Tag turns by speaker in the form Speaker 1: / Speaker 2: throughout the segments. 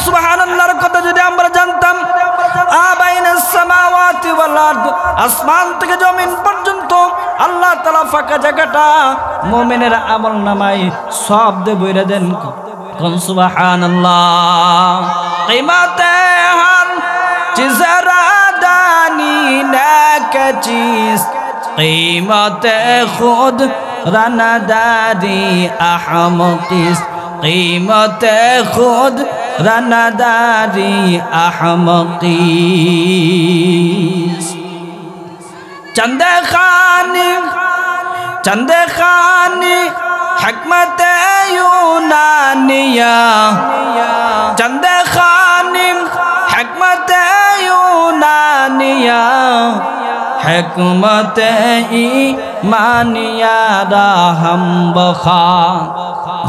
Speaker 1: সুবহানাল্লাহর কথা যদি আমরা জানতাম, আবাইনাস সামাওয়াতি ওয়াল আরদ, আসমান থেকে জমিন পর্যন্ত আল্লাহ তাআলা ফাঁকা জায়গাটা মুমিনের আমলনামায় সব দিয়ে বইরা দেন। কোন সুবহানাল্লাহ। কিয়ামতে হর চিজরা দানি না চিজ, কিয়ামতে খুদ রানাদারি আহমকিস, কিয়ামতে খুদ রানাদারি আহমকিস। চন্দে খানি হিকমতে ইউনানিয়া, চন্দে খানি হিকমতে ইউনানিয়া, হিকমতে ইমানিয়া রাহম বখা।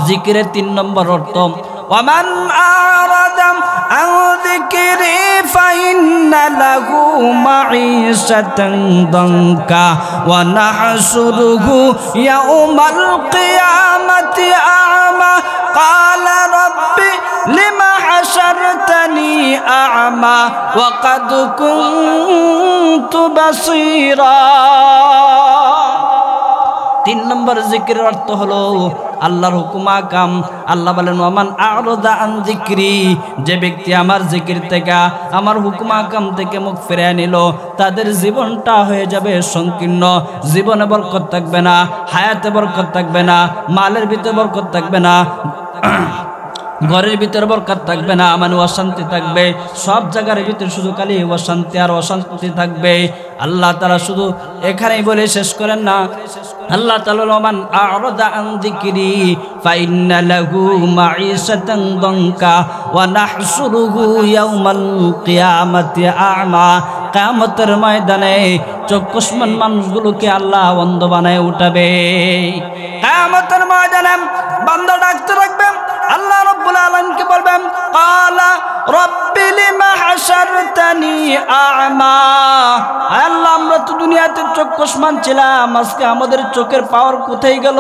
Speaker 1: জিকিরের 3 নম্বর অর্থ, ওয়ামান আরাদা আন যিকরি ফাইন্না লাহু মাঈশাতান দানকা ওয়া নাহশুরুহু ইয়াওমাল কিয়ামাতি আ'মা ক্বালা রাব্বি লিমা হাশারতানি আ'মা ওয়া ক্বাদ কুনতু বাসীরা। 3 নম্বর জিকিরের অর্থ হলো আল্লাহর হুকুম আকাম। আল্লাহ বলেন, ওয়ামান আ'রাদা আন যিকরি, যে ব্যক্তি আমার জিকির থেকে, আমার হুকুম আকাম থেকে মুখ ফিরিয়ে নিল, তাদের জীবনটা হয়ে যাবে সংকীর্ণ। জীবনে বরকত থাকবে না, হায়াতে বরকত থাকবে না, মালের ভিতরে বরকত থাকবে না, ঘরের ভিতরে বরকত থাকবে না, মানে অশান্তি থাকবে। সব জায়গার ভিতরে শুধু খালি অশান্তি আর অশান্তি থাকবে। আল্লাহ তাআলা শুধু এখানেই বলে শেষ করেন না। আল্লাহ তাআলা ওয়ামান আ'রাদা আন যিকরি ফাইন্না লাহু মাঈশাতান দানকা ওয়া নাহশুরুহু ইয়াওমাল কিয়ামাতি আ'মা। কিয়ামতের ময়দানে চক্ষুষ্মান মানুষগুলোকে আল্লাহ অন্ধ বানায় উঠাবে। কিয়ামতের ময়দানে বান্দা ডাকতে রাখবেন, আল্লাহ রাব্বুল আলামিনকে বলবেন, ক্বালা রাব্বি লিমা হাশারতানি আ'মা। আল্লাহ, আমরা তো দুনিয়াতে চক্ষুষ্মান ছিলাম, আজকে আমাদের চোখের পাওয়ার কোথায় গেল?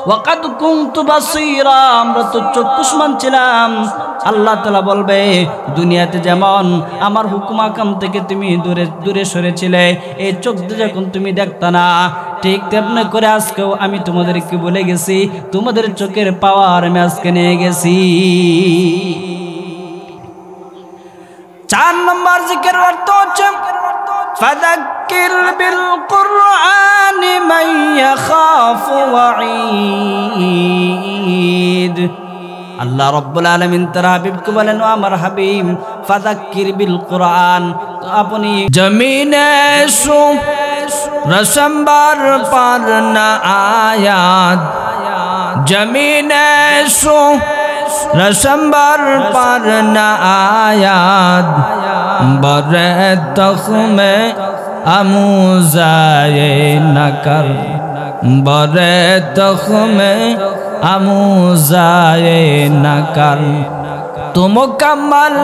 Speaker 1: ওয়া ক্বাদ কুনতু বাসীরা, আমরা তো চক্ষুষ্মান ছিলাম। আল্লাহ তাআলা বলবে, দুনিয়াতে যেমন আমার হুকুম আকাম থেকে তুমি দূরে দূরে সরেছিলে, এই চোখ দিয়ে যখন তুমি দেখতা না, ঠিক তেমনি করে আজকেও আমি তোমাদেরকে বলে গেছি, তোমাদের চোখের পাওয়ার আমি আজকে নিয়ে গেছি। 4 নম্বর জিকির অর্থ হচ্ছে, ফাযাক্কির বিল কুরআনি মান ইয়াখাফু ওয়াঈদ। আল্লাহ রাব্বুল আলামিন তার হাবিবকে বলেন, ও আমার হাবিব, ফাযাক্কির বিল কুরআন, আপনি জমিনে রসম্বার পার না আয়াত, জমিনে রসম্বার পার না আয়াত, বরে তখমে আমুজায়ে নকর, বরে তখমে আমুজায়ে নকর। তু মুকম্মল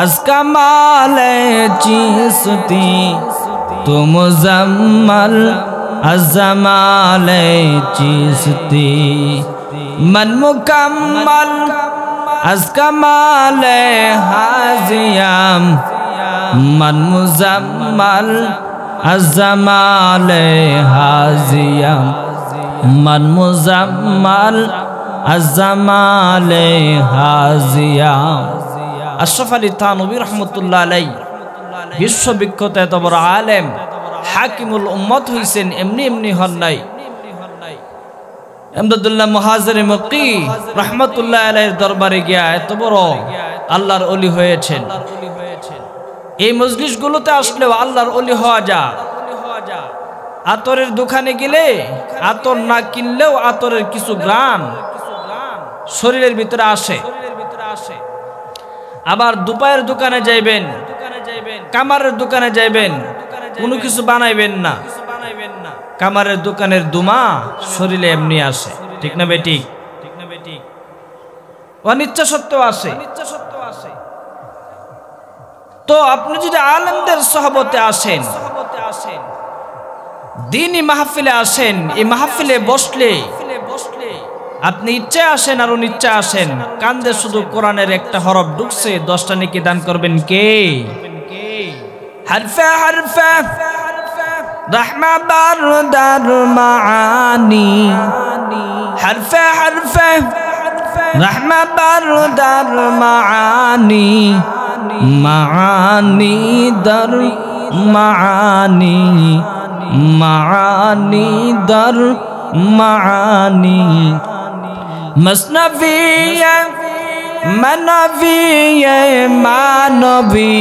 Speaker 1: আজ কমালে চিস্তি, তু মুজম্মল আজ জমালে চিস্তি। मन मुकम्मल अज कमाल हाजियाम, मन मुजम्मल अज जमाल हाजियाम, मन मुजम्मल अज जमाल हाजियाम। अशरफ अली थानवी रहमतुल्लाह अलैहि विश्वविख्यात एत बड़ आलेम हाकिमुल उम्मत हইছেন, এমনি এমনি হন নাই। ইমদাদুল্লাহ মুহাজিরে মক্কি রাহমাতুল্লাহ আলাইহির দরবারে গিয়া এত বড় আল্লাহর ওলি হয়েছেন। এই মজলিসগুলোতে আসলেও আল্লাহর ওলি হওয়া যায়। আতরের দোকানে গেলে আতর না কিনলেও আতরের কিছু গ্রাম শরীরের ভিতরে আসে। আবার দুপায়ের দোকানে যাইবেন, কামারের দোকানে যাইবেন, কোনো কিছু বানাইবেন না, কামারের দোকানের দুমা শরীরে এমনি আসে, ঠিক না বেঠিক? অনিচ্ছা সত্ত্বেও আসে। তো আপনি যদি আলেমদের সহবতে আসেন, দ্বীনি মাহফিলে আসেন, এই মাহফিলে বসলে আপনি ইচ্ছা আসেন আর অনিচ্ছা আসেন, কান্দে শুধু কোরআনের একটা হরফ ঢুকছে 10টা নেকি দান করবেন কে? হারফে হারফে রহমা বারদার মাআনি, হারফে হারফে রহমা বারদার মাআনি, মাআনি দর মাআনি, মাআনি দর মাআনি, মসনবিয়ে মানবিয়ে মানবী,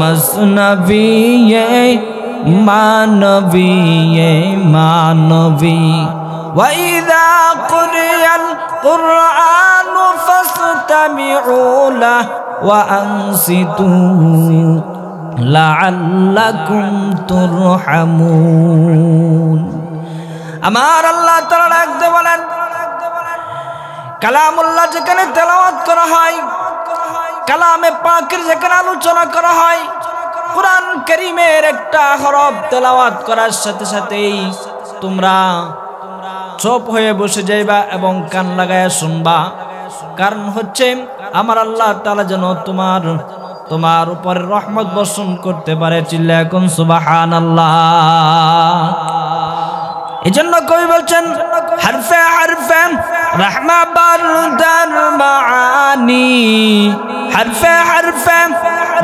Speaker 1: মসনবিয়ে মানবিয়ে মানবী। وإذا قرئ القرآن فاستمعوا له وأنصتوا لعلكم ترحمون। আমার আল্লাহ তাআলা ডাকতে বলেন, কালামুল্লাহ যেখানে তেলাওয়াত করা হয়, কালামে পাকের যেখানে আলোচনা করা হয়, কুরআন কারীমের একটা হরফ তেলাওয়াত করার সাথে সাথেই তোমরা চুপ হয়ে বসে যাইবা এবং কান লাগায়া শুনবা। কারণ হচ্ছে আমার আল্লাহ তাআলা যেন তোমার উপরে রহমত বর্ষণ করতে পারে। চিল্লায়া কোন সুবহানাল্লাহ। এজন্য কবি বলছেন, হারফে হারফে রহমা বারদার মাআনি, হারফে হারফে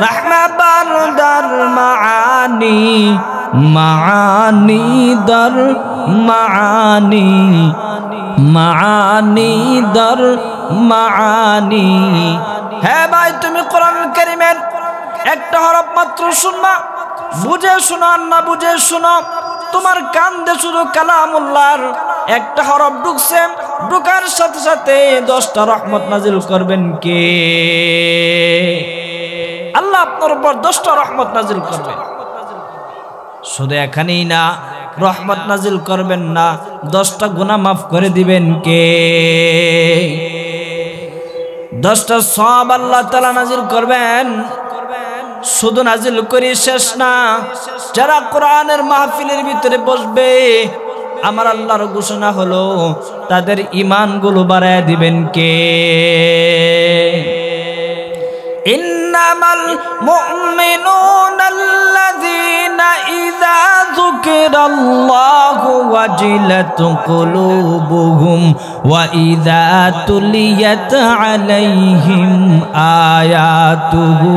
Speaker 1: রহমা বারদার মাআনি, মাআনি দর মাআনি, মাআনি দর মাআনি। হ্যাঁ ভাই, তুমি কোরআন কারীমের একটা হরফ মাত্র শুনবা, বুঝে শোনো আর না বুঝে শোনো, তোমার কান দিয়ে শুধু কালামুল্লাহর একটা হরফ ঢুকছে, ঢুকার সাথে সাথে 10টা রহমত নাজিল করবেন কে? আল্লাহ আপনার উপর 10টা রহমত নাজিল করবেন। শুধু এখানেই না, রহমত নাজিল করবেন না, 10টা গুনাহ মাফ করে দিবেন কে? 10টা সওয়াব আল্লাহ তাআলা নাজিল করবেন। শুধু নাজিল করি শেষ না, যারা কোরআনের মাহফিলের ভিতরে বসবে, আমার আল্লাহর ঘোষণা হলো তাদের ঈমানগুলো বাড়ায় দিবেন কে? ইন্নামাল মুমিনুনা আল্লাযীনা ইযা যুকিরাল্লাহু ওয়াজিলাত কুলুবুহুম ওয়া ইযা তুলিয়াত আলাইহিম আয়াতুহু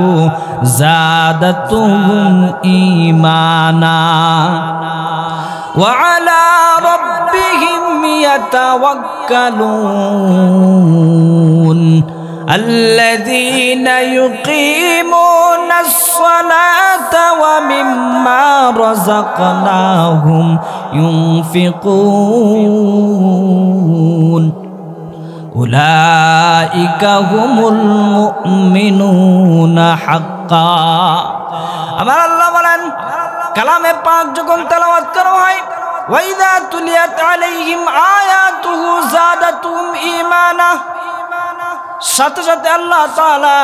Speaker 1: যাদাতুহুম ঈমানা ওয়া আলা রাব্বিহিম ইয়াতাওয়াক্কালুন। الذين يقيمون الصلاة ومما رزقناهم ينفقون أولئك هم المؤمنون حقا। আমার আল্লাহ বলেন, কালামে পাক যখন তেলাওয়াত করা হয়, ওয়াইদা তুলিয়াত আলাইহিম আয়াতুহু যাদাতুহুম ঈমানা, সাথে সাথে আল্লাহ তাআলা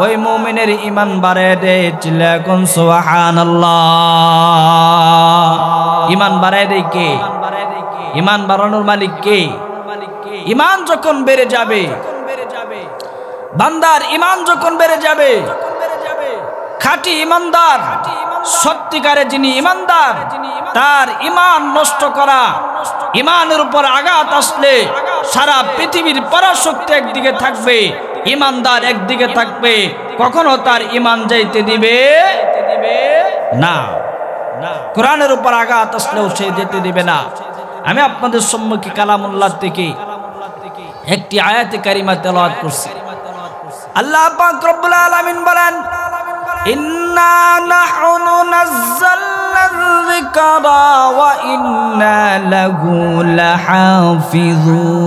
Speaker 1: ওই মুমিনের ঈমান বাড়ায় দেয়। চিল্লায়া কোন সুবহানাল্লাহ। ঈমান বাড়ায় দেয় কে? ঈমান বাড়ানোর মালিক কে? ঈমান যখন বেড়ে যাবে, বান্দার ঈমান যখন বেড়ে যাবে, খাঁটি ঈমানদার, সত্যিকারে যিনি ঈমানদার, তার ঈমান নষ্ট করা, ঈমানের উপর আঘাত আসলে সারা পৃথিবীর পরাশক্তি একদিকে থাকবে, ঈমানদার একদিকে থাকবে, কখনো তার ঈমান যাইতে দিবে না। কোরআনের উপর আঘাত আসলেও সে যেতে দিবে না। আমি আপনাদের সম্মুখে কালামুল্লাহ থেকে একটি আয়াতে কারিমা তেলাওয়াত করছি। আল্লাহ পাক রব্বুল আলামিন বলেন, ইন্না নাহনু নাযালনা যিকরা ওয়া ইন্না লাহু লাহাফিজুন।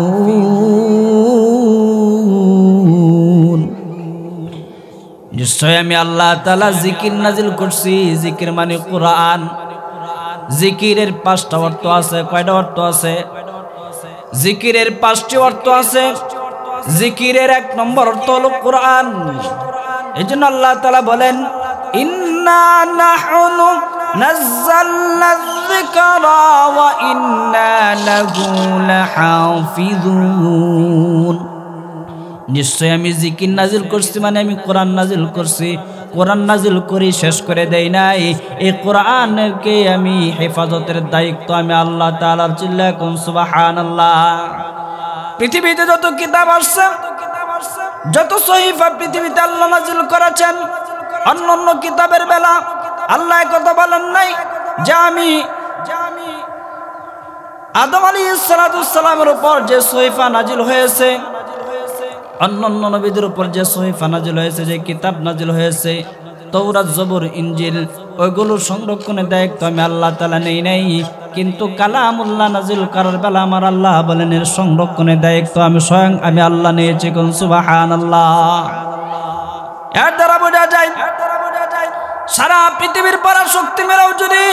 Speaker 1: নিশ্চয় আমি আল্লাহ তাআলা জিকির নাজিল করছি। জিকির মানে কোরআন। জিকিরের 5টা অর্থ আছে। কয়টা অর্থ আছে? জিকিরের 5টি অর্থ আছে। জিকিরের 1 নম্বর অর্থ হলো কোরআন। এজন্য আল্লাহ তাআলা বলেন, ইন্না নাহনু নাযালনা যিকরা ওয়া ইন্না লাহু লাহাফিজুন। নিশ্চয় আমি জিকির নাজিল করছি, মানে আমি কোরআন নাজিল করছি। কোরআন নাজিল করি শেষ করে দেই নাই, এই কোরআনকে আমি হেফাজতের দায়িত্ব আমি আল্লাহ তাআলার। চিল্লায় কোন সুবহানাল্লাহ। পৃথিবীতে যত কিতাব আসছে, যত সহিফা পৃথিবীতে আল্লাহ নাজিল করেছেন, অন্যান্য কিতাবের বেলা আল্লাহ কথা বলেন নাই যে আমি আদম আলাইহিস সালামের উপর যে সহিফা নাজিল হয়েছে, অন্যান্য নবীদের উপর যে সহিফা নাজিল হয়েছে, যে কিতাব নাজিল হয়েছে, তৌরাত জবুর ইনজিল, ওইগুলো সংরক্ষণের দায়িত্ব আমি আল্লাহ তাআলা নেই নাই। কিন্তু কালামুল্লাহ নাজিল করার বেলা আমার আল্লাহ বলেন এর সংরক্ষণের দায়িত্ব আমি স্বয়ং আমি আল্লাহ নিয়েছি। কোন সুবহানাল্লাহ। এর দ্বারা বোঝা যায় সারা পৃথিবীর পরাশক্তিমেরাও যদি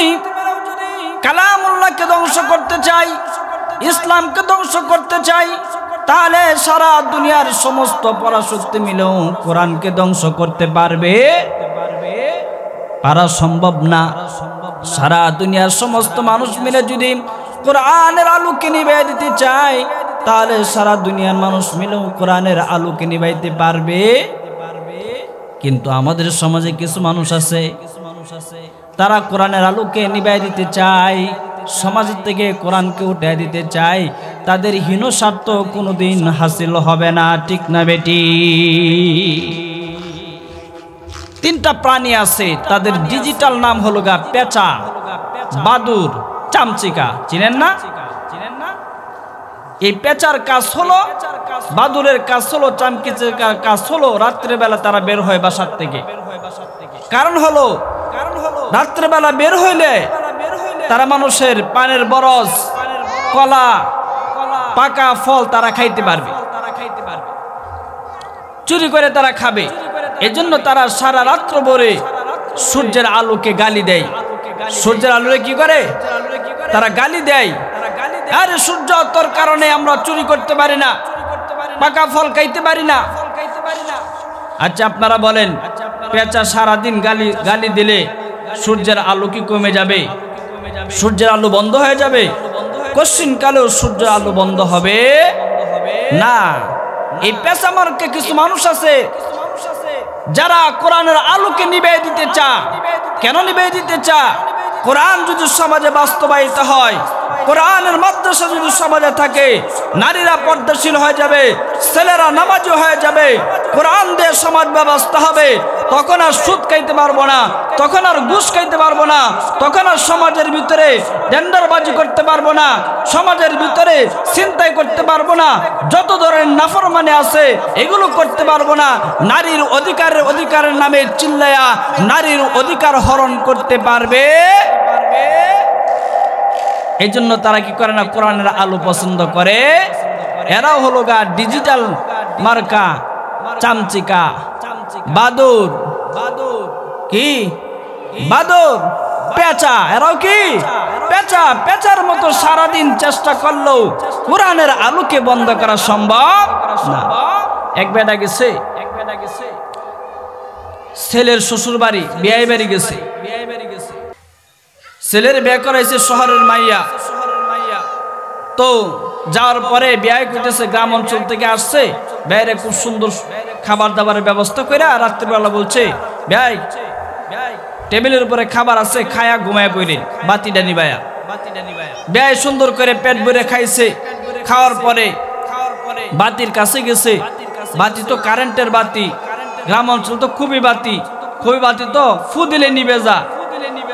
Speaker 1: কালামুল্লাহকে ধ্বংস করতে চাই, ইসলামকে ধ্বংস করতে চাই, তাহলে সারা দুনিয়ার সমস্ত পরাশক্তি মিলেও কোরআনকে ধ্বংস করতে পারবে? পারা সম্ভব না। সারা দুনিয়ার সমস্ত মানুষ মিলে যদি কোরআনের আলোকে নিভাই দিতে চায়, তাহলে সারা দুনিয়ার মানুষ মিলেও কোরআনের আলোকে নিভাইতে পারবে? কিন্তু আমাদের সমাজে কিছু মানুষ আছে, তারা কোরআনের আলোকে নিভাই দিতে চায়, সমাজ থেকে কোরআনকে উঠে দিতে চায়। তাদের হীন স্বার্থ কোনোদিন হাসিল হবে না, ঠিক না বেটি? তিনটা প্রাণী আছে, তাদের ডিজিটাল নাম হলো গা পেঁচা, বাদুর, চামচিকা। চিনেন না? এই পেঁচার কাজ হলো, বাদুরের কাজ হলো, চামচিকার কাজ হলো রাত্রেবেলা তারা বের হয় বাসার থেকে। কারণ হলো রাত্রেবেলা বের হইলে তারা মানুষের পানের বরজ, কলা, পাকা ফল তারা খাইতে পারবে, চুরি করে তারা খাবে। এজন্য তারা সারা রাত্র ভরে সূর্যের আলোকে গালি দেয়। সূর্যের আলোরে কি করে? তারা গালি দেয়, আরে সূর্য তোর কারণে আমরা চুরি করতে পারি না, পাকা ফল খাইতে পারি না। আচ্ছা আপনারা বলেন, পেঁচা সারাদিন গালি দিলে সূর্যের আলো কি কমে যাবে? সূর্যের আলো বন্ধ হয়ে যাবে? কশ্চিন কালেও সূর্যের আলো বন্ধ হবে না। এই পেঁচা মার্কে কিছু মানুষ আছে যারা কোরআনের আলোকে নিভিয়ে দিতে চায়। কেন নিভিয়ে দিতে চায়? কোরআন যদি সমাজে বাস্তবায়িত হয়, কোরআনের মাদ্রাসা যদি সমাজে থাকে, নারীরা পর্দাশীল হয়ে যাবে, ছেলেরা নামাজি হয়ে যাবে, কোরআন দিয়ে সমাজ ব্যবস্থা হবে। তখন আর সুদ খাইতে পারবো না, তখন আর ঘুষ খাইতে পারবো না, তখন আর সমাজের ভিতরে টেন্ডারবাজি করতে পারবো না, সমাজের ভিতরে চিন্তাই করতে পারবো না, যত ধরনের নাফরমানি আছে এগুলো করতে পারবো না। নারীর অধিকারের নামে চিল্লায়া নারীর অধিকার হরণ করতে পারবে। এই জন্য তারা কি করে না, কোরআনের আলো পছন্দ করে। এরাও হলো গা ডিজিটাল মার্কা, চামচিকা, বাদুর, কি বাদুর, পেঁচা। এরাও কি পেঁচা। পেঁচার মতো সারাদিন চেষ্টা করলেও কোরআনের আলোকে বন্ধ করা সম্ভব না। এক বেটা গেছে, ছেলের শ্বশুর বাড়ি, বিয়ে বাড়ি গেছে। ছেলের বিয়ে করাইছে শহরের মাইয়া। তো যাওয়ার পরে বিয়ে করতেছে, গ্রাম অঞ্চল থেকে আসছে, বাইরে খুব সুন্দর খাবার দাবারের ব্যবস্থা করে রাত্রিবেলা বলছে, ভাই টেবিলের উপরে খাবার আছে, খায়া ঘুমায় পড়ে বাতিটা নিবায়া। ব্যয় সুন্দর করে পেট ভরে খাইছে। খাওয়ার পরে বাতির কাছে গেছে। বাতি তো কারেন্টের বাতি, গ্রাম অঞ্চল তো খুবই বাতি তো ফু দিলে নিবে যা।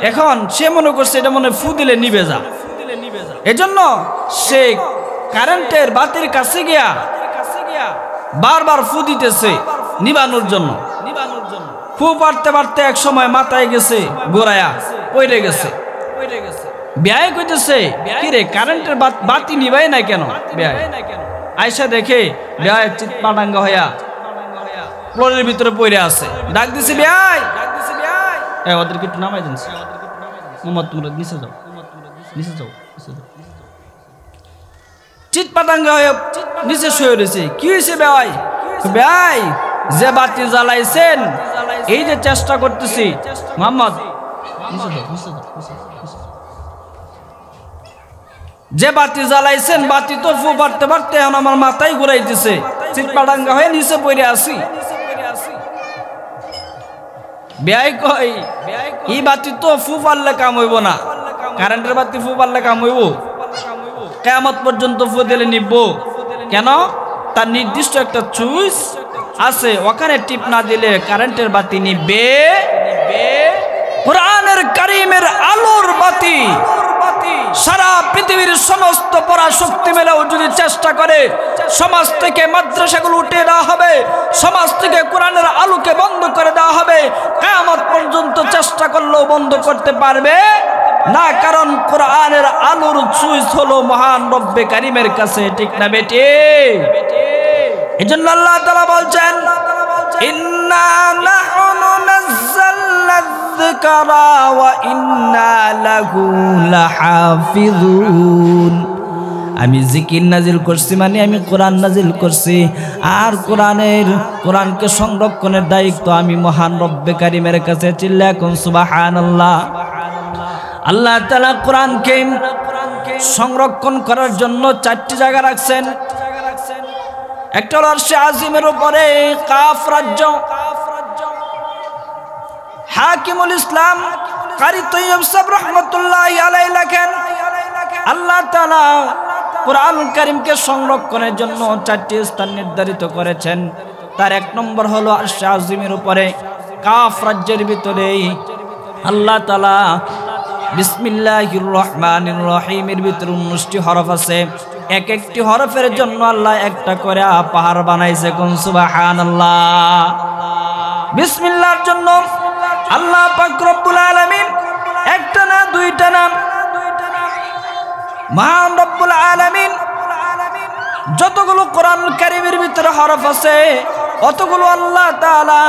Speaker 1: এখন সে মনে করছে এটা মনে ফু দিলে নিবে যা, এজন্য সে কারেন্টের বাতির কাছে গিয়া বারবার ফু দিতেছে নিবানোর জন্য। ফু পারতে পারতে এক সময় মাথায় গেছে, গোড়ায়া পড়ে গেছে। বিয়ে কইতেছে, কিরে কারেন্টের বাতি নিবাই না কেন? বিয়ে আয়সা দেখে বিয়ে চিৎপাটাঙ্গা হইয়া ফ্লোরের ভিতরে পড়ে আছে। ডাক দিছে, বিয়ে ওদেরকে একটু নামাই দিন, মোহাম্মদ তোমরা নিচে যাও, নিচে যাও। চিৎপাটাঙ্গা হয়ে নিচে শুয়ে রয়েছে। কি হয়েছে ভাই? ভাই যে বাতি জ্বালাইছেন, এই যে চেষ্টা করতেছি মোহাম্মদ, যে বাতি জ্বালাইছেন বাতি তো ফু পারতে পারতে এখন আমার মাথায় ঘুরাইতেছে, চিৎপাডাঙ্গা হয়ে নিচে পড়ে আসি। বেয়াই কই এই বাতি তো ফু পারলে কাম হইব না, কারেন্টের বাতি ফু পারলে কাম হইব? কিয়ামত পর্যন্ত ফু দিলে নিব কেন? তার নির্দিষ্ট একটা সুইচ আছে, ওখানে টিপ না দিলে কারেন্টের বাতি নিবে। কোরআনের কারীমের আলোর বাতি সারা পৃথিবীর সমস্ত পরাশক্তি মেলেও যদি চেষ্টা করে সমাজ থেকে মাদ্রাসাগুলো উঠিয়ে দেওয়া হবে, সমাজ থেকে কোরআনের আলোকে বন্ধ করে দেওয়া হবে, কিয়ামত পর্যন্ত চেষ্টা করলেও বন্ধ করতে পারবে না, কারণ কোরআনের আলোর সুইচ হলো মহান রব্বে কারীমের কাছে, ঠিক না বেটি? এজন্য আল্লাহ তাআলা বলছেন ইন্না নাহনু নাযালনা যিকরা ওয়া ইন্না লাহু লাহাফিজুন। আমি জিকির নাজিল করছি মানে আমি কোরআন নাজিল করছি, আর কোরআনকে সংরক্ষণের দায়িত্ব আমি মহান রব্বে কারীমের কাছে। চিল্লায়া কোন সুবহানাল্লাহ। আল্লাহ তাআলা কোরআনকে সংরক্ষণ করার জন্য 4টি জায়গা রাখছেন। একটা হলো আরশে আজিমের উপরে কাফ রাজ্য। হাকিমুল ইসলাম কারি তৈয়ব সাহেব রাহমাতুল্লাহি আলাইহি লেখেন আল্লাহ তাআলা কোরআন কারীমকে সংরক্ষণের জন্য 4টি স্থান নির্ধারিত করেছেন। তার 1 নম্বর হলো আরশে আজিমের উপরে কাফ রাজ্যের ভিতরে আল্লাহ তাআলা বিসমিল্লাহির রহমানির রহিমের ভিতরে 19টি হরফ আছে। এক একটি হরফের জন্য আল্লাহ একটা করে পাহাড় বানাইছে। কোন সুবহানাল্লাহ। বিসমিল্লাহর জন্য আল্লাহ পাক রব্বুল আলামিন একটা না দুইটা নাম, মহান রব্বুল আলামিন যতগুলো কোরআন কারীমের ভিতরে হরফ আছে অতগুলো আল্লাহ তাআলা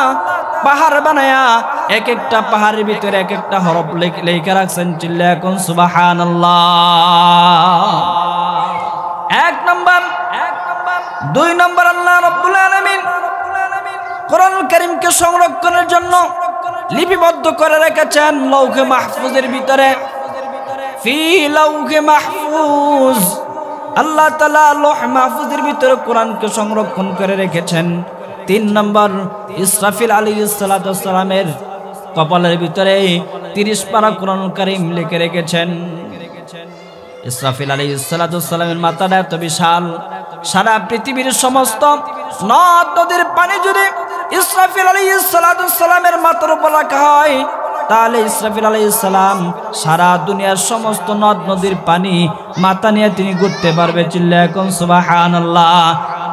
Speaker 1: পাহাড় বানায়া এক একটা পাহাড়ের ভিতরে এক একটা হরফ লেখা রাখছেন। চিল্লায়া কোন সুবহানাল্লাহ। 1 নম্বর। 2 নম্বর আল্লাহ রাব্বুল আলামিন কোরআন কারীমকে সংরক্ষণের জন্য লিপিবদ্ধ করে রেখেছেন লৌহে মাহফুজের ভিতরে। ফি লৌহে মাহফুজ আল্লাহ তাআলা লৌহ মাহফুজের ভিতরে কোরআনকে সংরক্ষণ করে রেখেছেন। 3 নম্বর ইসরাফিল আলাইহিস সালাতু ওয়াস সালামের কপালের ভিতরে 30 পারা কোরআন কারীম লিখে রেখেছেন। ইসরাফিল আলাইহিস সালাতু ওয়াস সালামের মাথাটা এত বিশাল, সারা পৃথিবীর সমস্ত নদ নদীর পানি যদি ইসরাফিল আলাইহিস সালাতু ওয়াস সালামের মাথার উপর রাখা হয় তাহলে ইসরাফিল আলাইহিস সালাম সারা দুনিয়ার সমস্ত নদ নদীর পানি মাথা নিয়ে তিনি ঘুরতে পারবে। চিল্লায়া কোন সুবহানাল্লাহ।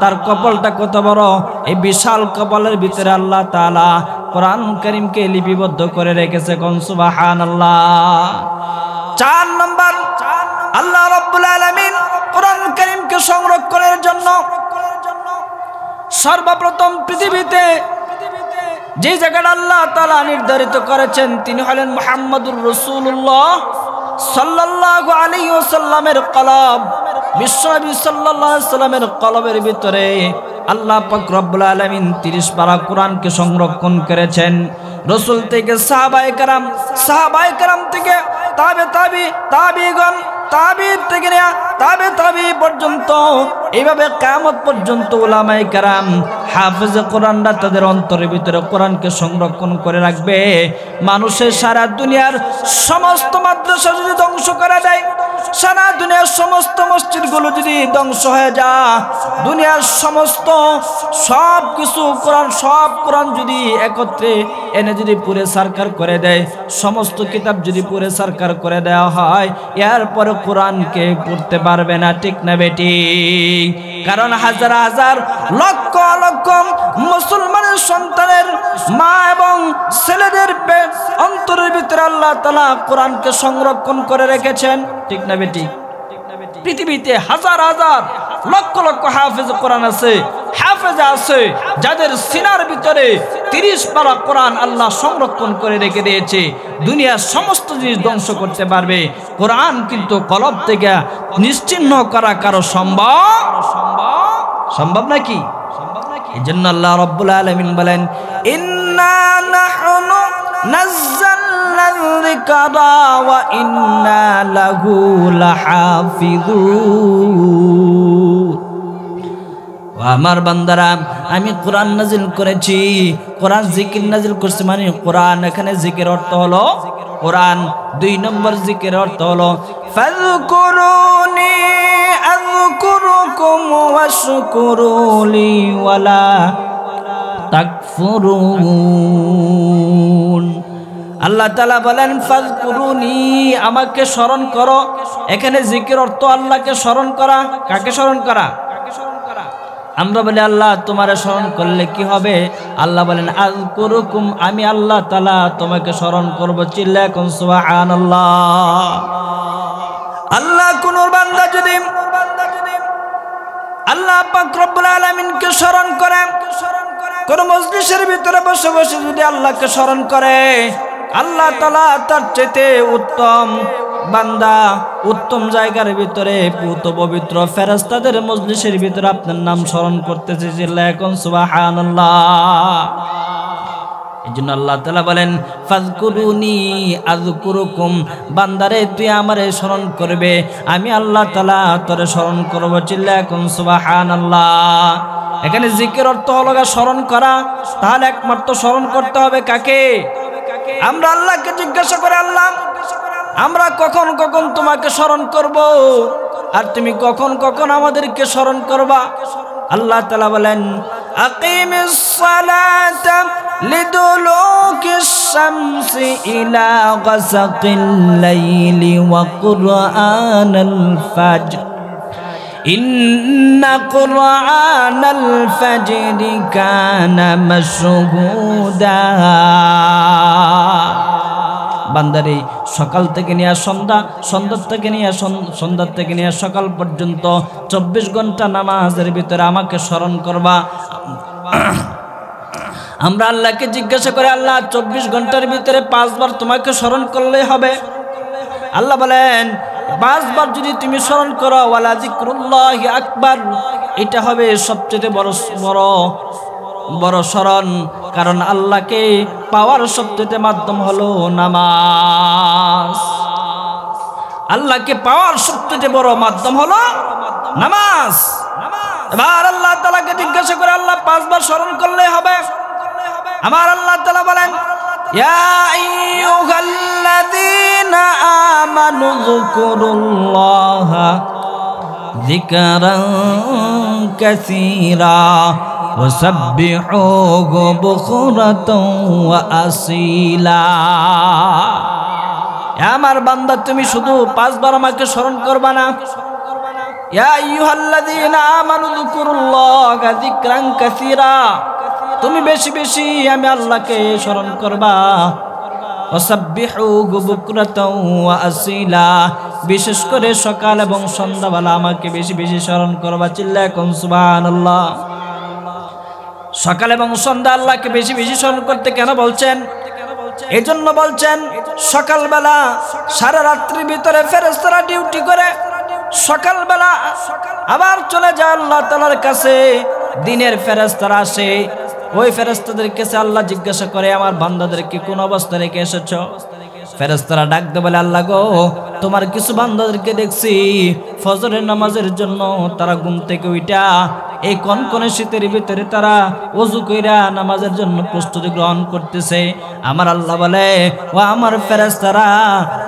Speaker 1: তার কপালটা কত বড়! এই বিশাল কপালের ভিতরে আল্লাহ তাআলা কোরআন কারীমকে লিপিবদ্ধ করে রেখেছে। কোন সুবহানাল্লাহ। 4 নম্বর আল্লাহ রাব্বুল আলামিন কোরআন কারীমকে সংরক্ষণের জন্য সর্বপ্রথম পৃথিবীতে যে জায়গাটা আল্লাহ তাআলা নির্ধারিত করেছেন তিনি হলেন মুহাম্মদুর রাসূলুল্লাহ সাল্লাল্লাহু আলাইহি ওয়াসাল্লামের কলব। বিশ্বনবী সাল্লাল্লাহু আলাইহি ওয়াসাল্লামের কলবের ভিতরে আল্লাহ পাক রব্বুল আলামিন 30 পারা কোরআনকে সংরক্ষণ করেছেন। রাসূল থেকে সাহাবায়ে কেরাম থেকে তাবিগণ থেকে তাবি পর্যন্ত এইভাবে কিয়ামত পর্যন্ত উলামায়ে কেরাম হাফেজে কোরআনরা তাদের অন্তরের ভিতরে কোরআনকে সংরক্ষণ করে রাখবে। মানুষের সারা দুনিয়ার সমস্ত মাদ্রাসা যদি ধ্বংস করা যায়, সারা দুনিয়ার সমস্ত মসজিদগুলো যদি ধ্বংস হয়ে যায়, দুনিয়ার সমস্ত সব কোরআন যদি একত্রে এনে যদি পুরে সরকার করে দেয়, সমস্ত কিতাব যদি পুরে সরকার করে দেওয়া হয়, এরপরে কোরআনকে পড়তে পারবে না। ঠিক না বেটি? কারণ হাজার হাজার লক্ষ লক্ষ মুসলমানের সন্তানের মা এবং ছেলেদের অন্তরের ভিতরে আল্লাহ তাআলা কোরআনকে সংরক্ষণ করে রেখেছেন। ঠিক না বেটি? পৃথিবীতে হাজার হাজার লক্ষ লক্ষ হাফেজ কোরআন আছে, হাফেজা আছে যাদের সিনার ভিতরে 30 পারা কোরআন আল্লাহ সংরক্ষণ করে রেখে দিয়েছে। দুনিয়ার সমস্ত জিনিস ধ্বংস করতে পারবে, কোরআন কিন্তু কলব থেকে নিশ্চিহ্ন করা কারো সম্ভব নাকি? এই জন্য আল্লাহ রাব্বুল আলামিন বলেন ইন্না নাহনু নাযালনা الذكرى وإنا له لحافظون আমার বান্দারা আমি কোরআন নাজিল করেছি কোরআন জিকির নাজিল করছি মানে কোরআন এখানে জিকির অর্থ হলো কোরআন দুই নম্বর জিকির অর্থ হলো ফাযকুরুনি আযকুরুকুম ওয়াশকুরুলি ওয়ালা তাকফুরুন আল্লাহ তাআলা বলেন ফাযকুরুনি আমাকে স্মরণ করো এখানে জিকির অর্থ আল্লাহকে স্মরণ করা কাকে স্মরণ করা আমরা বলি আল্লাহ তোমারে স্মরণ করলে কি হবে আল্লাহ বলেন আযকুরুকুম আমি আল্লাহ তাআলা তোমাকে স্মরণ করব চিল্লায়ে কোন সুবহানাল্লাহ আল্লাহ কোন বান্দা যদি আল্লাহ পাক রব্বুল আলামিনকে স্মরণ করে কোন মজলিসের ভিতরে বসে বসে যদি আল্লাহকে স্মরণ করে আল্লাহ তাআলা তার চাইতে উত্তম বান্দা উত্তম জায়গার ভিতরে পুত পবিত্র ফেরেশতাদের মজলিসের ভিতরে আপনার নাম স্মরণ করতেছে চিল্লায়ে কোন সুবহানাল্লাহ এজন্য আল্লাহ তাআলা বলেন ফাযকুরুনি আযকুরুকুম বান্দারে তুই আমারে স্মরণ করবে আমি আল্লাহ তাআলা তোরে স্মরণ করব চিল্লায়ে কোন সুবহানাল্লাহ এখানে জিকির অর্থ হলো স্মরণ করা তাহলে একমাত্র স্মরণ করতে হবে কাকে আমরা আল্লাহকে জিজ্ঞাসা করে আল্লাহ আমরা কখন কখন তোমাকে স্মরণ করব আর তুমি কখন কখন আমাদেরকে স্মরণ করবা আল্লাহ তাআলা বলেন আকিমিস সালাতা লিদুলুকিশ শামসি ইলা গাসাকিল লাইলি ওয়া কুরআনাল ফাজর ইন্না কুরআনাল ফাজরি কানা মাশহুদা বান্দারে সকাল থেকে নিয়ে সন্ধ্যা থেকে নিয়ে সন্ধ্যা থেকে নিয়ে সকাল পর্যন্ত 24 ঘন্টা নামাজের ভিতরে আমাকে স্মরণ করবা আমরা আল্লাহকে জিজ্ঞাসা করে আল্লাহ 24 ঘন্টার ভিতরে 5 বার তোমাকে স্মরণ করলে হবে আল্লাহ বলেন 5 বার যদি তুমি স্মরণ করো ওয়ালা যিকরুল্লাহি আকবার এটা হবে সবচেয়ে বড় স্মরণ কারণ আল্লাহকে পাওয়ার সবচেয়ে মাধ্যম হলো নামাজ আল্লাহকে পাওয়ার সবচেয়ে বড় মাধ্যম হলো নামাজ এবার আল্লাহ তাআলাকে জিজ্ঞাসা করে আল্লাহ 5 বার স্মরণ করলে হবে আমার আল্লাহ তাআলা বলেন ইয়া আইয়ুহাল্লাযীনা আমানু যকুরুল্লাহা যিকরান কাসীরা وسبحوه بكرة وأصيلا আমার বান্দা তুমি শুধু 5 বার আমাকে স্মরণ করবা না ইয়া আইয়ুহাল্লাযীনা আমানু যকুরুল্লাহা যিকরান কাসীরা তুমি বেশি বেশি আমি আল্লাহকে স্মরণ করবা ওয়াসাব্বিহুহু বুকরাতাও ওয়া আসীলা বিশেষ করে সকাল এবং সন্ধ্যাবেলা আমাকে বেশি বেশি স্মরণ করবা চিল্লায়ে কোন সুবহানাল্লাহ সকাল এবং সন্ধ্যা আল্লাহকে বেশি বেশি স্মরণ করতে কেন বলছেন এজন্য বলছেন সকালবেলা সারা রাত্রির ভিতরে ফেরেশতারা ডিউটি করে সকালবেলা আবার চলে যায় আল্লাহ তাআলার কাছে দিনের ফেরেশতারা আসে ওই ফেরেশতাদের কাছে আল্লাহ জিজ্ঞাসা করে আমার বান্দাদেরকে কোন অবস্থায় রেখে এসেছো ফেরেশতারা ডাক দেয় বলে আল্লাহ গো তোমার কিছু বান্দাদেরকে দেখছি ফজরের নামাজের জন্য তারা ঘুম থেকে উঠা এই কনকনে শীতের ভিতরে তারা ওযু কইরা নামাজের জন্য প্রস্তুতি গ্রহণ করতেছে আমার আল্লাহ বলে ও আমার ফেরেশতারা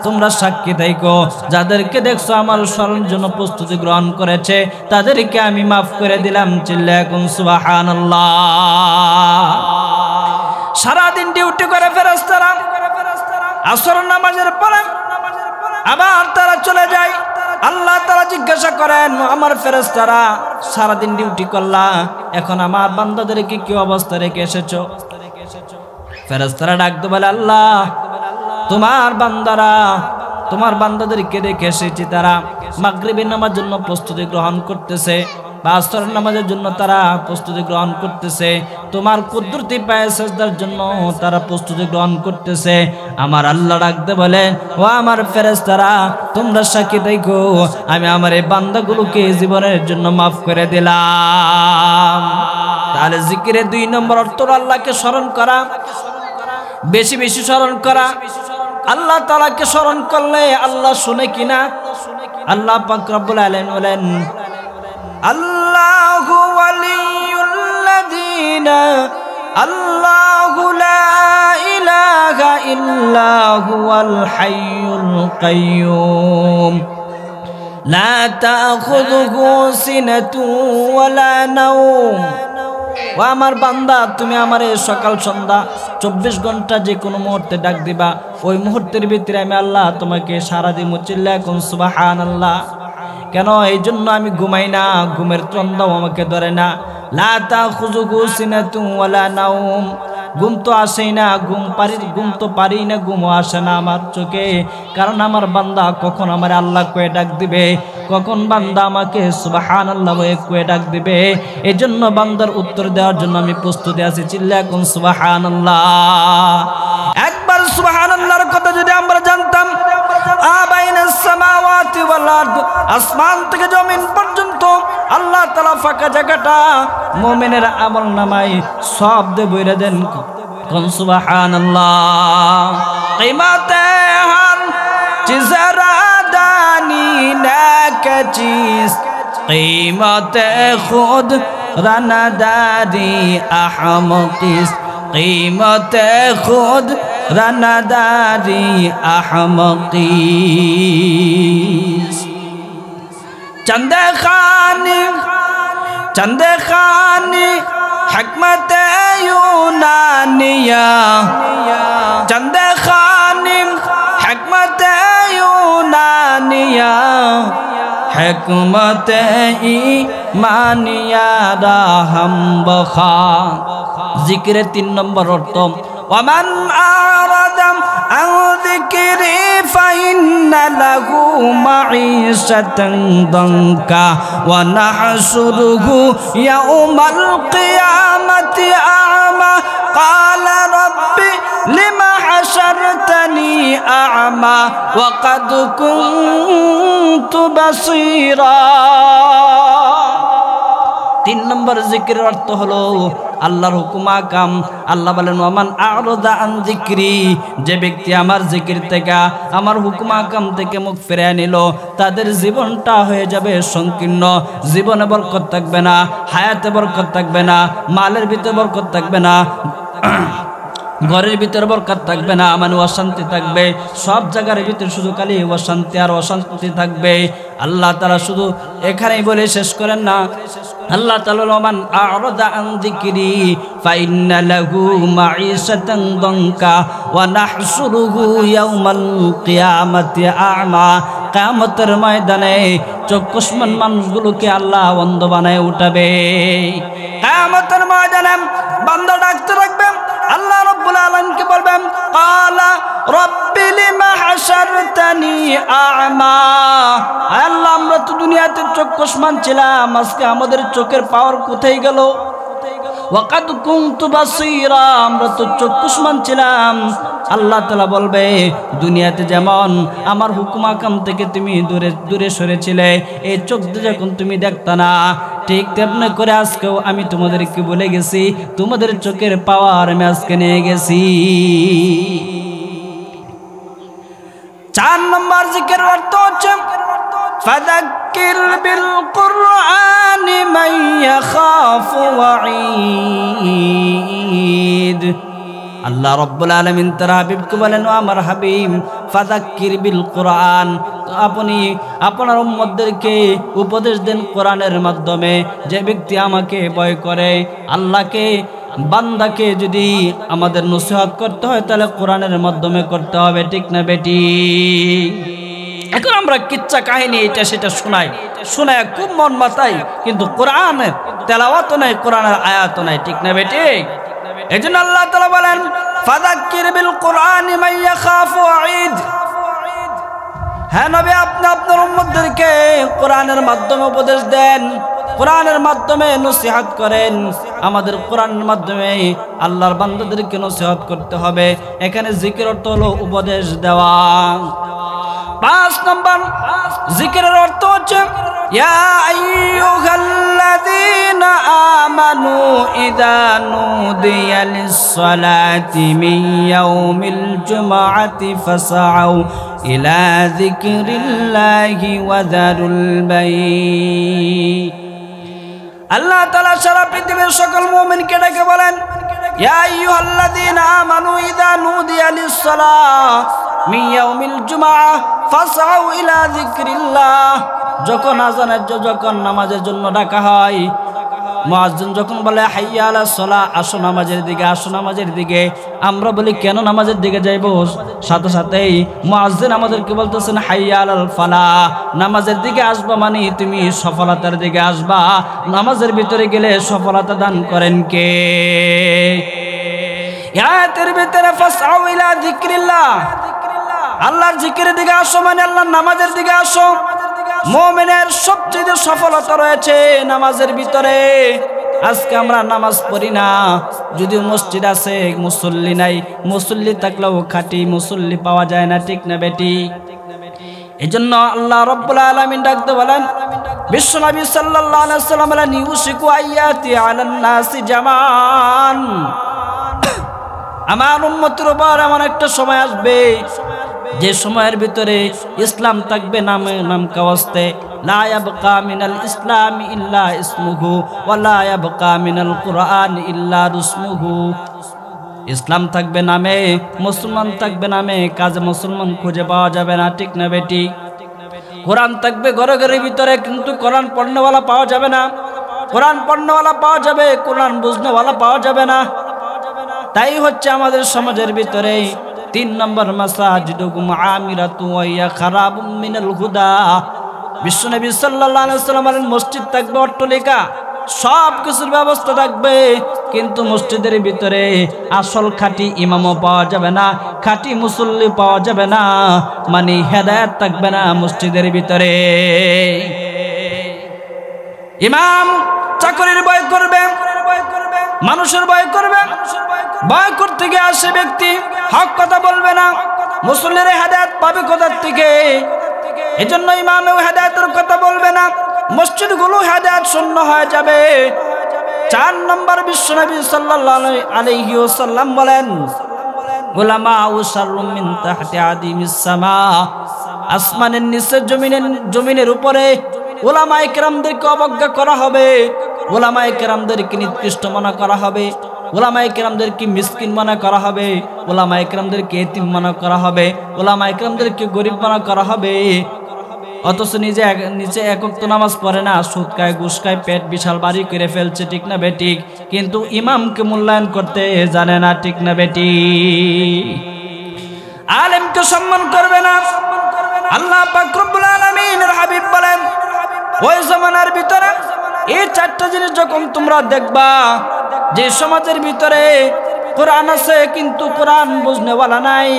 Speaker 1: তোমরা সাক্ষী থাকো যাদেরকে দেখছো আমার স্মরণের জন্য প্রস্তুতি গ্রহণ করেছে তাদেরকে আমি মাফ করে দিলাম চিল্লায়ে কোন সুবহানাল্লাহ সারা দিন ডিউটি করে ফেরেশতারা আসর নামাজের পরে আবার তারা চলে যায় আল্লাহ তাআলা জিজ্ঞাসা করেন আমার ফেরেশতারা সারা দিন ডিউটি করলা এখন আমার বান্দাদেরকে কি অবস্থা রেখে এসেছো ফেরেশতারা ডাক দিয়ে বলে আল্লাহ তোমার বান্দাদেরকে রেখে এসেছি তারা মাগরিবের নামাজের জন্য প্রস্তুতি গ্রহণ করতেছে বা আসরের নামাজের জন্য তারা প্রস্তুতি গ্রহণ করতেছে তোমার কুদরতি পায়ে সিজদার জন্য তারা প্রস্তুতি গ্রহণ করতেছে আমার আল্লাহ ডাকতে বলেন ও আমার ফেরেশতারা তোমরা সাক্ষী দেখো আমি আমার এই বান্দাগুলোকে জীবনের জন্য মাফ করে দিলাম তাহলে জিকিরের 2 নম্বর অর্থ আল্লাহকে স্মরণ করা বেশি বেশি স্মরণ করা আল্লাহ তাআলাকে স্মরণ করলে আল্লাহ শুনে কিনা? আল্লাহ পাক রব্বুল আলামিন বলেন, আল্লাহু ওয়ালিয়ুল্লাযীনা আল্লাহু লা ইলাহা ইল্লা হুয়াল হাইয়ুল কাইয়্যুম লা তাখুযুহু সিনাতুন ওয়ালা নাওম। ও আমার বান্দা, তুমি আমারে সকাল সন্ধ্যা 24 ঘন্টা যে কোনো মুহূর্তে ডাক দিবা, ওই মুহূর্তের ভিতরে আমি আল্লাহ তোমাকে সারা দিন চিল্লায়া কোন সুবহানাল্লাহ। কেন? এই জন্য আমি ঘুমাই না, ঘুমের তন্দাও আমাকে ধরে না। লা তাখুযুহু সিনাতুন ওয়ালা নাওম, ঘুম তো আসেই না, ঘুম তো পারি না, ঘুমও আসে না আমার চোখে। কারণ আমার বান্দা কখন আমার আল্লাহ কয়ে ডাক দিবে, কখন বান্দা আমাকে সুবহানাল্লাহ কয়ে ডাক দিবে। এই জন্য বান্দার উত্তর দেওয়ার জন্য আমি প্রস্তুতি আছি। চিল্লায়া কোন সুবহানাল্লাহ। একবার সুবহানাল্লাহর কথা যদি আমরা জানতাম, আবাইনাস সামাওয়াতি ওয়াল আরদ, আসমান থেকে জমিন পর্যন্ত আল্লাহ তাআলা ফাঁকা জায়গাটা মুমিনের আমলনামায় সব দিয়ে বইরা দেন। কোন সুবহানাল্লাহ। কিয়ামতে হর চিজরা দানি না কাচিস, কিয়ামতে খুদ রানাদারি আহমকিস, কিয়ামতে খুদ রানাদারি আহমকিস। চন্দে খানি হিকমত यूनानिया, चंदे खानी हिकमत यूनानिया, हिकमत ईमानिया राहम बखा। जिक्र 3 नंबर अर्थ, वमन आरदम अन जिक्री फइन्न लहू मईशतन दंका व नहशुरुहु यौमल क़ियामति अअमा क़ाल रब्बि लिमा हशरतनी अअमा व क़द कुन्तु बसीरा। 3 নম্বর জিকিরের অর্থ হলো আল্লাহর হুকুম আকাম। আল্লাহ বলেন, ওমান আ'রাদা আন যিকরি, যে ব্যক্তি আমার জিকির থেকে, আমার হুকুম আকাম থেকে মুখ ফিরিয়ে নিল, তাদের জীবনটা হয়ে যাবে সংকীর্ণ। জীবনে বরকত থাকবে না, হায়াতে বরকত থাকবে না, মালের ভিতরে বরকত থাকবে না, ঘরের ভিতরে বরকত থাকবে না, মানে অশান্তি থাকবে। সব জায়গার ভিতরে শুধু খালি অশান্তি আর অশান্তি থাকবে। আল্লাহ তাআলা শুধু এখানেই বলে শেষ করেন না। আল্লাহ তাআলা ওমান আ'রাদা আন যিকরি ফাইন্না লাহু মাঈশাতান দানকা ওয়া নাহশুরুহু ইয়াওমাল কিয়ামাতি আ'মা। কিয়ামতের ময়দানে চক্ষুষ্মান মানুষগুলোকে আল্লাহ অন্ধ বানায় উঠাবে। কিয়ামতের ময়দানে বান্দা ডাকতে থাকবে, আল্লাহ রাব্বুল আলামিনকে বলবেন, ক্বালা রাব্বি লিমা হাশারতানি আ'মা। আল্লাহ, আমরা তো দুনিয়াতে চক্ষুষ্মান ছিলাম, আজকে আমাদের চোখের পাওয়ার কোথায় গেল? ওয়া কাদ কুনতু বাসীরা, আমরা তো চক্ষুষ্মান ছিলাম। আল্লাহ তাআলা বলবে, দুনিয়াতে যেমন আমার হুকুম আকাম থেকে তুমি দূরে দূরে সরেছিলে, এই চোখ দিয়ে যখন তুমি দেখতা না, ঠিক তেমনি করে আজকেও আমি তোমাদেরকে বলে গেছি, তোমাদের চোখের পাওয়ার আমি আজকে নিয়ে গেছি। 4 নম্বর জিকির অর্থ হচ্ছে ফাযাক্কির বিল কুরআনি মান ইয়াখাফু ওয়াঈদ। আল্লাহ রাব্বুল আলামিন তার হাবিবকে বলেন, ও আমার হাবিব, ফাযাক্কির বিল কুরআন, আপনি আপনার উম্মতদেরকে উপদেশ দেন কোরআনের মাধ্যমে। যে ব্যক্তি আমাকে ভয় করে, আল্লাহকে, বান্দাকে যদি আমাদের নসিহত করতে হয় তাহলে কোরআনের মাধ্যমে করতে হবে, ঠিক না বেটি? এখন আমরা কিচ্ছা কাহিনী এটা সেটা শোনায় খুব মন মাতাই, কিন্তু কোরআনের তেলাওয়াত নাই, কোরআনের আয়াত নাই, ঠিক না বেটি? এজন্য আল্লাহ তাআলা বলেন, ফাযাক্কির বিল কুরআনি মান ইয়াখাফু ওয়াঈদ। হ্যাঁ নবী, আপনি আপনার উম্মতদেরকে কোরআনের মাধ্যমে উপদেশ দেন, কোরআনের মাধ্যমে নসিহত করেন। আমাদের কোরআনের মাধ্যমে আল্লাহর বান্দাদেরকে নসিহত করতে হবে। এখানে জিকির অর্থ হলো উপদেশ দেওয়া। 5 নম্বর জিকিরের অর্থ হচ্ছে ইয়া আইয়ুহাল্লাযীনা আমানু ইযা নুদিয়া লিস-সালাতি মিন ইয়াউমিল জুমআতি ফাসআউ ইলা যিকরিল্লাহি ওয়া যারুল বাই'। আল্লাহ তাআলা সারা পৃথিবীর সকল মুমিনকে ডেকে বলেন, ইয়া আইয়ুহাল্লাযীনা আমানু ইযা নুদিয়া লিস-সালাহ মিন ইয়াউমিল জুমআহ ফাসআউ ইলা যিকরিল্লাহ। যখন আযানের যখন নামাজের জন্য ডাকা হয়, মুয়াজ্জিন যখন বলে হাইয়া আলাস সালাহ, আসো নামাজের দিকে, আসো নামাজের দিকে, আমরা বলি কেন নামাজের দিকে যাইব? সাথে সাথেই মুয়াজ্জিন আমাদেরকে বলতেছেন হাইয়া আলাল ফালাহ, নামাজের দিকে আসবা মানে তুমি সফলতার দিকে আসবা। নামাজের ভিতরে গেলে সফলতা দান করেন কে? আয়াতের ভিতরে ফাসআউ ইলা যিকরিল্লাহ, আল্লাহর জিকিরের দিকে আসো মানে আল্লাহর নামাজের দিকে আসো। মুমিনের সবচেয়ে সফলতা রয়েছে নামাজের ভিতরে। আজকে আমরা নামাজ পড়ি না, যদিও মসজিদ আছে, মুসল্লি নাই। মুসল্লি থাকলেও খাঁটি মুসল্লি পাওয়া যায় না, ঠিক না বেটি? এজন্য আল্লাহ রাব্বুল আলামিন ডাকতে বলেন, বিশ্বনবী সাল্লাল্লাহু আলাইহি ওয়াসাল্লাম বলেন, ইউশিকু আয়াতি আলান নাসি জামান, আমার উম্মতের উপর এমন একটা সময় আসবে যে সময়ের ভিতরে ইসলাম থাকবে নাম কাওয়াস্তে, লা ইয়াবকা মিনাল ইসলাম ইল্লা ইসমুহু ওয়া লা ইয়াবকা মিনাল কুরআন ইল্লা রুসমুহু। ইসলাম থাকবে নামে, মুসলমান থাকবে নামে, কাজে মুসলমান খুঁজে পাওয়া যাবে না, ঠিক না বেটি? কোরআন থাকবে ঘরে ঘরের ভিতরে, কিন্তু কোরআন পড়নেওয়ালা পাওয়া যাবে না। কোরআন পড়নেওয়ালা পাওয়া যাবে, কোরআন বুঝনেওয়ালা পাওয়া যাবে না। তাই হচ্ছে আমাদের সমাজের ভিতরে 3 নম্বর মাসাজিদুকুম আমিরাতু ওয়া ইয়া খারাবুম মিনাল হুদা। বিশ্বনবী সাল্লাল্লাহু আলাইহি ওয়াসাল্লাম বলেন, মসজিদ থাকবে, অট্টালিকা, সব কিছুর ব্যবস্থা থাকবে, কিন্তু মসজিদের ভিতরে আসল খাঁটি ইমামও পাওয়া যাবে না, খাঁটি মুসল্লি পাওয়া যাবে না, মানে হেদায়েত থাকবে না মসজিদের ভিতরে। ইমাম চাকরির ভয় করবে, মানুষের ভয় করবে, ভয় করতে গিয়ে আসে ব্যক্তি হক কথা বলবে না, মুসল্লির হেদায়েত পাবে কোথা থেকে? এজন্য ইমামেও হেদায়েতের কথা বলবে না, মসজিদগুলো হেদায়েত শূন্য হয়ে যাবে। 4 নম্বর বিশ্বনবী সাল্লাল্লাহু আলাইহি ওয়াসাল্লাম বলেন, উলামা শাররুম মিন তাহতি আদিমিস সামা, আসমানের নিচে জমিনের উপরে উলামায়ে কেরামদেরকে অবজ্ঞা করা হবে, উলামায়ে কেরামদেরকে নিকৃষ্ট মনে করা হবে, উলামায়ে কেরামদেরকে মিসকিন মনে করা হবে, উলামায়ে কেরামদেরকে এতিম মনে করা হবে, উলামায়ে কেরামদেরকে গরিব মনে করা হবে। অথচ নিচে এক ওয়াক্ত নামাজ পড়ে না, সুদ খায়, ঘুষ খায়, পেট বিশাল বাড়ি করে ফেলছে, ঠিক না বেটি? কিন্তু ইমামকে মূল্যায়ন করতে জানে না, ঠিক না বেটি? আলেমকে সম্মান করবে না। আল্লাহ পাক রব্বুল আলামিনের হাবিব বলেন, ওই জামানার ভিতরে এই 4টা জিনিস যখন তোমরা দেখবা, যে সমাজের ভিতরে কোরআন আছে কিন্তু কোরআন বুঝনেওয়ালা নাই,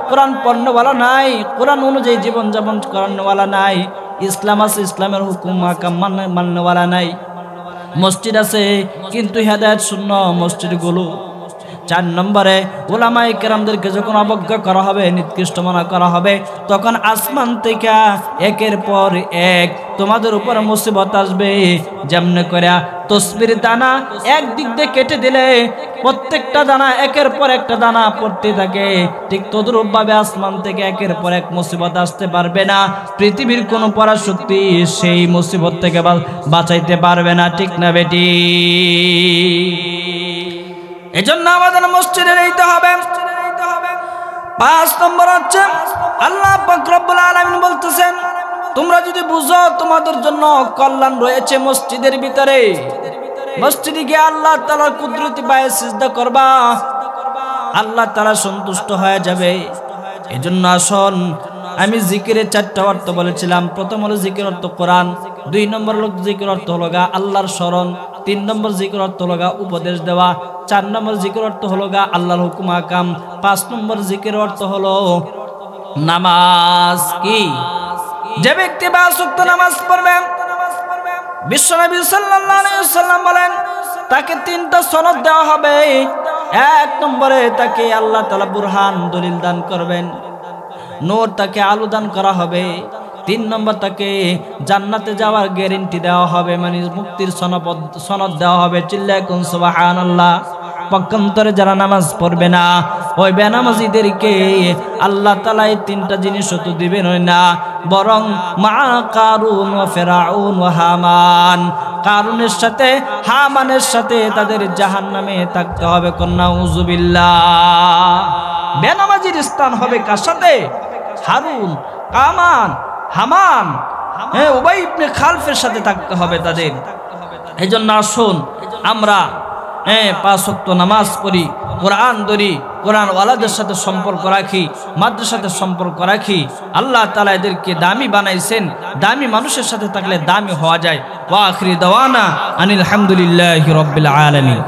Speaker 1: কোরআন পড়নেওয়ালা নাই, কোরআন অনুযায়ী জীবন যাপন করানোওয়ালা নাই, ইসলাম আছে, ইসলামের হুকুম হাকাম মাননেওয়ালা নাই, মসজিদ আছে কিন্তু হেদায়েত শূন্য মসজিদগুলো। 4 নম্বরে উলামায়ে কেরামদেরকে যখন অবজ্ঞা করা হবে, নিকৃষ্ট মনে করা হবে, তখন আসমান থেকে একের পর এক তোমাদের উপর মুসিবত আসবে। যেমনে করে তসবির দানা একদিক দিয়ে কেটে দিলে প্রত্যেকটা দানা একের পর একটা দানা পড়তে থাকে, ঠিক তদ্রূপ ভাবে আসমান থেকে একের পর এক মুসিবত আসতে পারবে না। পৃথিবীর কোনো পরাশক্তি সেই মুসিবত থেকে বাঁচাইতে পারবে না, ঠিক না বেটি? এজন্য আমাদের মসজিদে যাইতে হবে। 5 নম্বর হচ্ছে আল্লাহ পাক রব্বুল আলামিন বলতেছেন, তোমরা যদি বুঝো তোমাদের জন্য কল্যাণ রয়েছে মসজিদের ভিতরে, মসজিদে গিয়ে আল্লাহ তাআলার কুদরতি পায়ে সিজদা করবা, আল্লাহ তাআলা সন্তুষ্ট হয়ে যাবে। এজন্য আসুন, আমি জিকিরের 4টা অর্থ বলেছিলাম। প্রথম হলো জিকির অর্থ কোরআন, 2 নম্বর হলো জিকির অর্থ হলো আল্লাহর শরণ, 3 নম্বর জিকির অর্থ হলো উপদেশ দেওয়া, 4 নম্বর জিকির অর্থ হলো আল্লাহর হুকুম হাকাম, 5 নম্বর জিকির অর্থ হলো নামাজ। কি? যে ব্যক্তি 5 ওয়াক্ত নামাজ পড়বে, বিশ্বনবী সাল্লাল্লাহু আলাইহি ওয়াসাল্লাম বলেন, তাকে 3টা সনদ দেওয়া হবে। 1 নম্বরে তাকে আল্লাহ তাআলা বুরহান দলিল দান করবেন, নূর তাকে আলো দান করা হবে। 3 নম্বর তাকে জান্নাতে যাওয়ার গ্যারান্টি দেওয়া হবে, মানে মুক্তির সনদ দেওয়া হবে। চিল্লায় কোন সুবহানাল্লাহ। পক্ষান্তরে যারা নামাজ পড়বে না, ওই বেনামাজিদেরকে আল্লাহ তাআলা এই 3টা জিনিস তো দিবেন না, বরং মা কারুন ওয়া ফিরাউন ওয়া হামান, কারুনের সাথে হামানের সাথে তাদের জাহান্নামে থাকতে হবে। নাউযুবিল্লাহ। বেনামাজির স্থান হবে কার সাথে? হারুন, কামান, হামান, উবাই ইবনে খালফের সাথে থাকতে হবে তাদের। এজন্য আসুন আমরা 5 ওয়াক্ত নামাজ পড়ি, কোরআন ধরি, কোরআন ওয়ালাদের সাথে সম্পর্ক রাখি, মাদ্রাসাতে সম্পর্ক রাখি। আল্লাহ তাআলা এদেরকে দামি বানাইছেন, দামি মানুষের সাথে থাকলে দামি হওয়া যায়। ওয়া আখিরি দাওয়ানা আনিল হামদুলিল্লাহি রাব্বিল আলামিন।